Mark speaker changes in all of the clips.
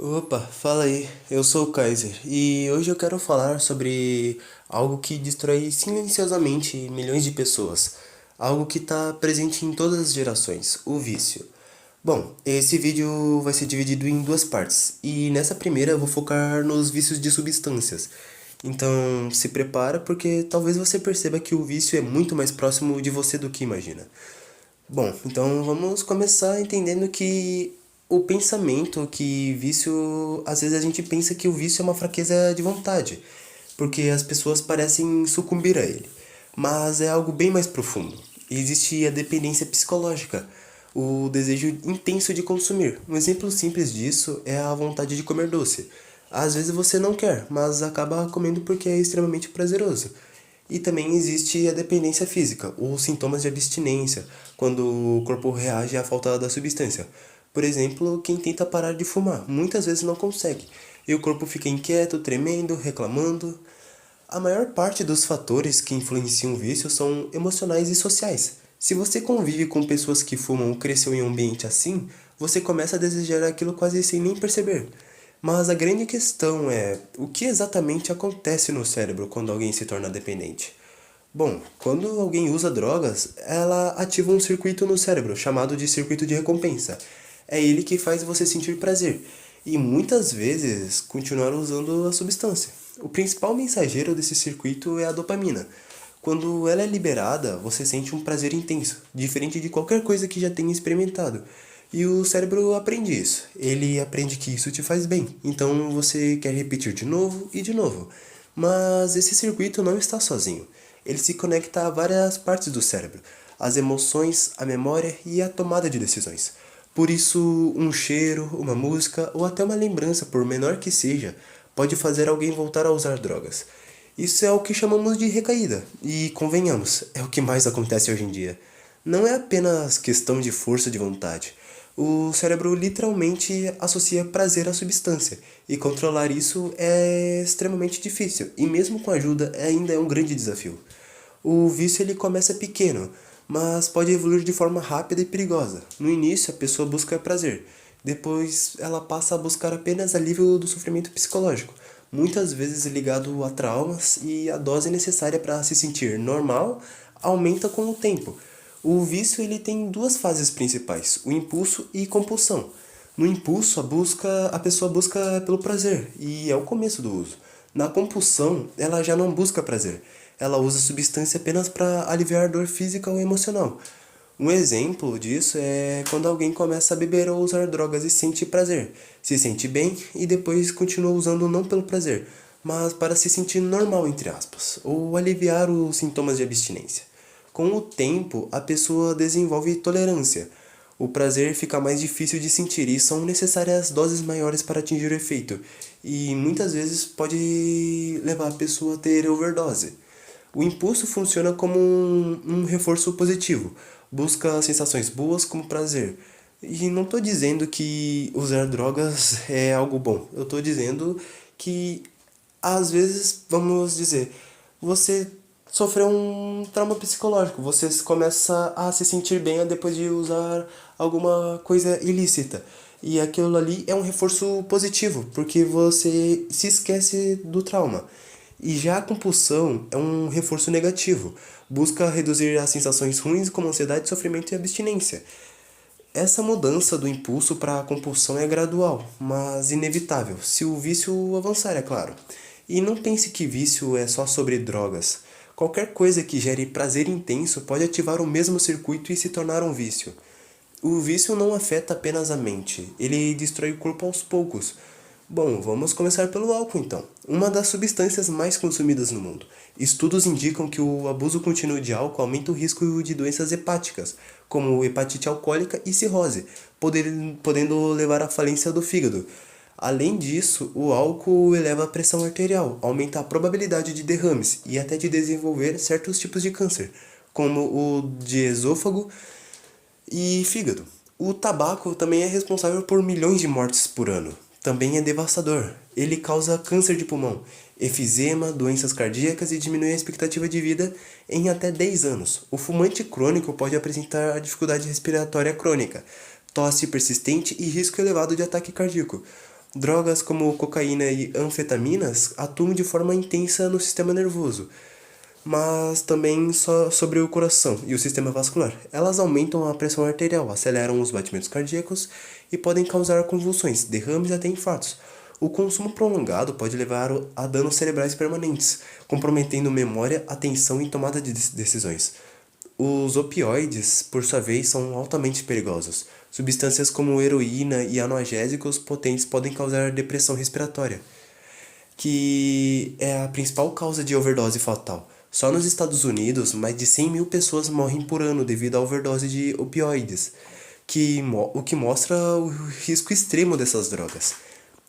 Speaker 1: Opa, fala aí, eu sou o Kaiser e hoje eu quero falar sobre algo que destrói silenciosamente milhões de pessoas, algo que está presente em todas as gerações, o vício. Bom, esse vídeo vai ser dividido em duas partes e nessa primeira eu vou focar nos vícios de substâncias. Então se prepara porque talvez você perceba que o vício é muito mais próximo de você do que imagina. Bom, então vamos começar entendendo que o pensamento que vício, às vezes a gente pensa que o vício é uma fraqueza de vontade, porque as pessoas parecem sucumbir a ele. Mas é algo bem mais profundo. Existe a dependência psicológica, o desejo intenso de consumir. Um exemplo simples disso é a vontade de comer doce. Às vezes você não quer, mas acaba comendo porque é extremamente prazeroso. E também existe a dependência física, os sintomas de abstinência, quando o corpo reage à falta da substância. Por exemplo, quem tenta parar de fumar, muitas vezes não consegue, e o corpo fica inquieto, tremendo, reclamando. A maior parte dos fatores que influenciam o vício são emocionais e sociais. Se você convive com pessoas que fumam ou cresceu em um ambiente assim, você começa a desejar aquilo quase sem nem perceber. Mas a grande questão é o que exatamente acontece no cérebro quando alguém se torna dependente. Bom, quando alguém usa drogas, ela ativa um circuito no cérebro chamado de circuito de recompensa. É ele que faz você sentir prazer e muitas vezes continuar usando a substância. O principal mensageiro desse circuito é a dopamina. Quando ela é liberada, você sente um prazer intenso, diferente de qualquer coisa que já tenha experimentado. E o cérebro aprende isso. Ele aprende que isso te faz bem. Então você quer repetir de novo e de novo. Mas esse circuito não está sozinho. Ele se conecta a várias partes do cérebro: as emoções, a memória e a tomada de decisões. Por isso, um cheiro, uma música ou até uma lembrança, por menor que seja, pode fazer alguém voltar a usar drogas. Isso é o que chamamos de recaída, e convenhamos, é o que mais acontece hoje em dia. Não é apenas questão de força de vontade. O cérebro literalmente associa prazer à substância, e controlar isso é extremamente difícil, e mesmo com ajuda ainda é um grande desafio. O vício ele começa pequeno, mas pode evoluir de forma rápida e perigosa. No início, a pessoa busca prazer, depois ela passa a buscar apenas alívio do sofrimento psicológico, muitas vezes ligado a traumas, e a dose necessária para se sentir normal aumenta com o tempo. O vício ele tem duas fases principais: o impulso e compulsão. No impulso, a pessoa busca pelo prazer, e é o começo do uso. Na compulsão, ela já não busca prazer. Ela usa a substância apenas para aliviar dor física ou emocional. Um exemplo disso é quando alguém começa a beber ou usar drogas e sente prazer, se sente bem e depois continua usando não pelo prazer, mas para se sentir normal, entre aspas, ou aliviar os sintomas de abstinência. Com o tempo, a pessoa desenvolve tolerância. O prazer fica mais difícil de sentir e são necessárias doses maiores para atingir o efeito, e muitas vezes pode levar a pessoa a ter overdose. O impulso funciona como um reforço positivo, busca sensações boas como prazer. E não estou dizendo que usar drogas é algo bom, eu estou dizendo que às vezes, vamos dizer, você sofreu um trauma psicológico, você começa a se sentir bem depois de usar alguma coisa ilícita. E aquilo ali é um reforço positivo, porque você se esquece do trauma. E já a compulsão é um reforço negativo, busca reduzir as sensações ruins como ansiedade, sofrimento e abstinência. Essa mudança do impulso para a compulsão é gradual, mas inevitável, se o vício avançar, é claro. E não pense que vício é só sobre drogas. Qualquer coisa que gere prazer intenso pode ativar o mesmo circuito e se tornar um vício. O vício não afeta apenas a mente, ele destrói o corpo aos poucos. Bom, vamos começar pelo álcool então, uma das substâncias mais consumidas no mundo. Estudos indicam que o abuso contínuo de álcool aumenta o risco de doenças hepáticas, como hepatite alcoólica e cirrose, podendo levar à falência do fígado. Além disso, o álcool eleva a pressão arterial, aumenta a probabilidade de derrames e até de desenvolver certos tipos de câncer, como o de esôfago e fígado. O tabaco também é responsável por milhões de mortes por ano. Também é devastador. Ele causa câncer de pulmão, efizema, doenças cardíacas e diminui a expectativa de vida em até 10 anos. O fumante crônico pode apresentar dificuldade respiratória crônica, tosse persistente e risco elevado de ataque cardíaco. Drogas como cocaína e anfetaminas atuam de forma intensa no sistema nervoso, mas também só sobre o coração e o sistema vascular. Elas aumentam a pressão arterial, aceleram os batimentos cardíacos e podem causar convulsões, derrames e até infartos. O consumo prolongado pode levar a danos cerebrais permanentes, comprometendo memória, atenção e tomada de decisões. Os opioides, por sua vez, são altamente perigosos. Substâncias como heroína e analgésicos potentes podem causar depressão respiratória, que é a principal causa de overdose fatal. Só nos Estados Unidos, mais de 100 mil pessoas morrem por ano devido à overdose de opioides, o que mostra o risco extremo dessas drogas.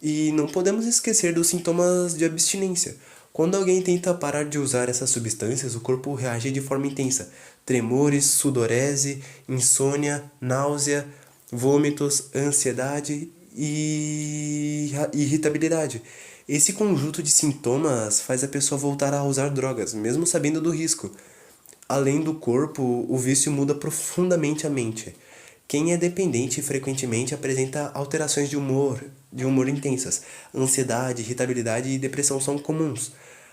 Speaker 1: E não podemos esquecer dos sintomas de abstinência. Quando alguém tenta parar de usar essas substâncias, o corpo reage de forma intensa. Tremores, sudorese, insônia, náusea, vômitos, ansiedade e irritabilidade. Esse conjunto de sintomas faz a pessoa voltar a usar drogas, mesmo sabendo do risco. Além do corpo, o vício muda profundamente a mente. Quem é dependente frequentemente apresenta alterações de humor intensas. Ansiedade, irritabilidade e depressão são comuns.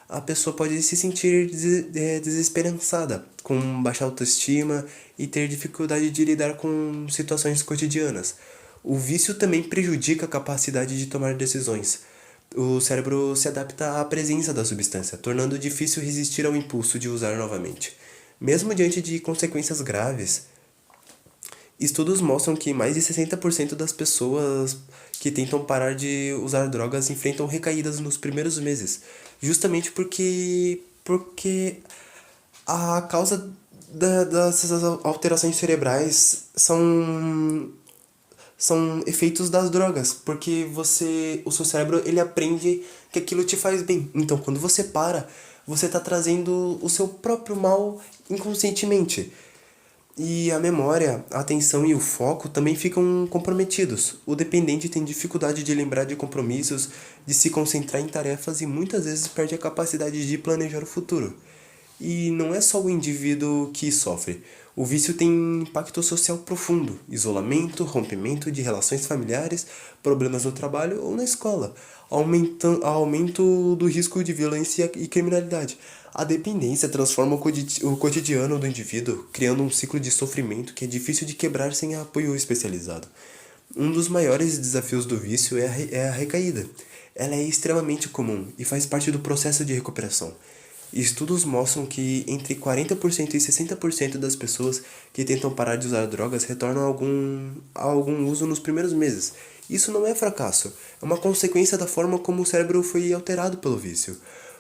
Speaker 1: A pessoa pode se sentir desesperançada, com baixa autoestima e ter dificuldade de lidar com situações cotidianas. O vício também prejudica a capacidade de tomar decisões. O cérebro se adapta à presença da substância, tornando difícil resistir ao impulso de usar novamente. Mesmo diante de consequências graves, estudos mostram que mais de 60% das pessoas que tentam parar de usar drogas enfrentam recaídas nos primeiros meses, justamente porque a causa dessas alterações cerebrais são efeitos das drogas, porque o seu cérebro ele aprende que aquilo te faz bem. Então, quando você para, você está trazendo o seu próprio mal inconscientemente. E a memória, a atenção e o foco também ficam comprometidos. O dependente tem dificuldade de lembrar de compromissos, de se concentrar em tarefas e muitas vezes perde a capacidade de planejar o futuro. E não é só o indivíduo que sofre. O vício tem impacto social profundo: isolamento, rompimento de relações familiares, problemas no trabalho ou na escola, aumento do risco de violência e criminalidade. A dependência transforma o cotidiano do indivíduo, criando um ciclo de sofrimento que é difícil de quebrar sem apoio especializado. Um dos maiores desafios do vício é a recaída. Ela é extremamente comum e faz parte do processo de recuperação. Estudos mostram que entre 40% e 60% das pessoas que tentam parar de usar drogas retornam a algum uso nos primeiros meses. Isso não é fracasso, é uma consequência da forma como o cérebro foi alterado pelo vício.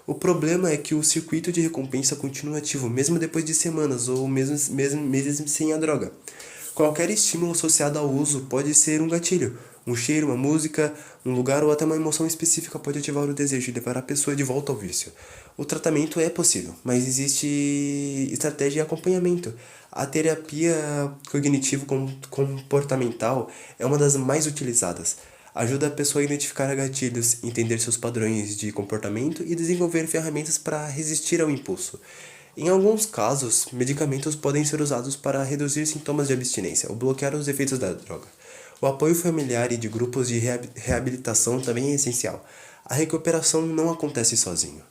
Speaker 1: O problema é que o circuito de recompensa continua ativo mesmo depois de semanas ou mesmo meses sem a droga. Qualquer estímulo associado ao uso pode ser um gatilho. Um cheiro, uma música, um lugar ou até uma emoção específica pode ativar o desejo e levar a pessoa de volta ao vício. O tratamento é possível, mas existe estratégia e acompanhamento. A terapia cognitivo-comportamental é uma das mais utilizadas. Ajuda a pessoa a identificar gatilhos, entender seus padrões de comportamento e desenvolver ferramentas para resistir ao impulso. Em alguns casos, medicamentos podem ser usados para reduzir sintomas de abstinência ou bloquear os efeitos da droga. O apoio familiar e de grupos de reabilitação também é essencial. A recuperação não acontece sozinho.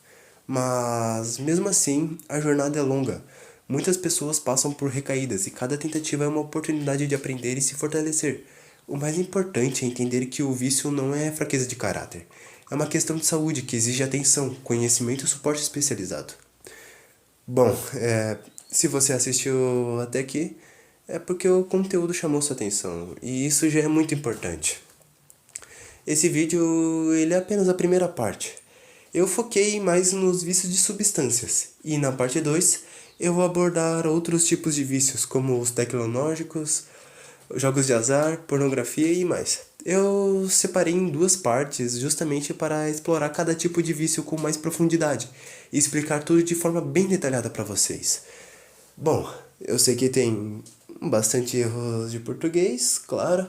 Speaker 1: Mas, mesmo assim, a jornada é longa. Muitas pessoas passam por recaídas e cada tentativa é uma oportunidade de aprender e se fortalecer. O mais importante é entender que o vício não é fraqueza de caráter. É uma questão de saúde que exige atenção, conhecimento e suporte especializado. Bom, se você assistiu até aqui, é porque o conteúdo chamou sua atenção, e isso já é muito importante. Esse vídeo ele é apenas a primeira parte. Eu foquei mais nos vícios de substâncias, e na parte 2 eu vou abordar outros tipos de vícios, como os tecnológicos, jogos de azar, pornografia e mais. Eu separei em 2 partes justamente para explorar cada tipo de vício com mais profundidade e explicar tudo de forma bem detalhada para vocês. Bom, eu sei que tem bastante erros de português, claro,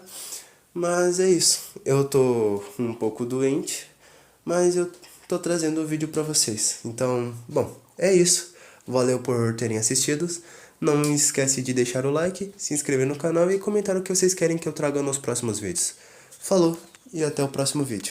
Speaker 1: mas é isso. Eu tô um pouco doente, mas eu tô trazendo o vídeo para vocês. Então, bom, é isso. Valeu por terem assistido. Não esquece de deixar o like, se inscrever no canal e comentar o que vocês querem que eu traga nos próximos vídeos. Falou e até o próximo vídeo.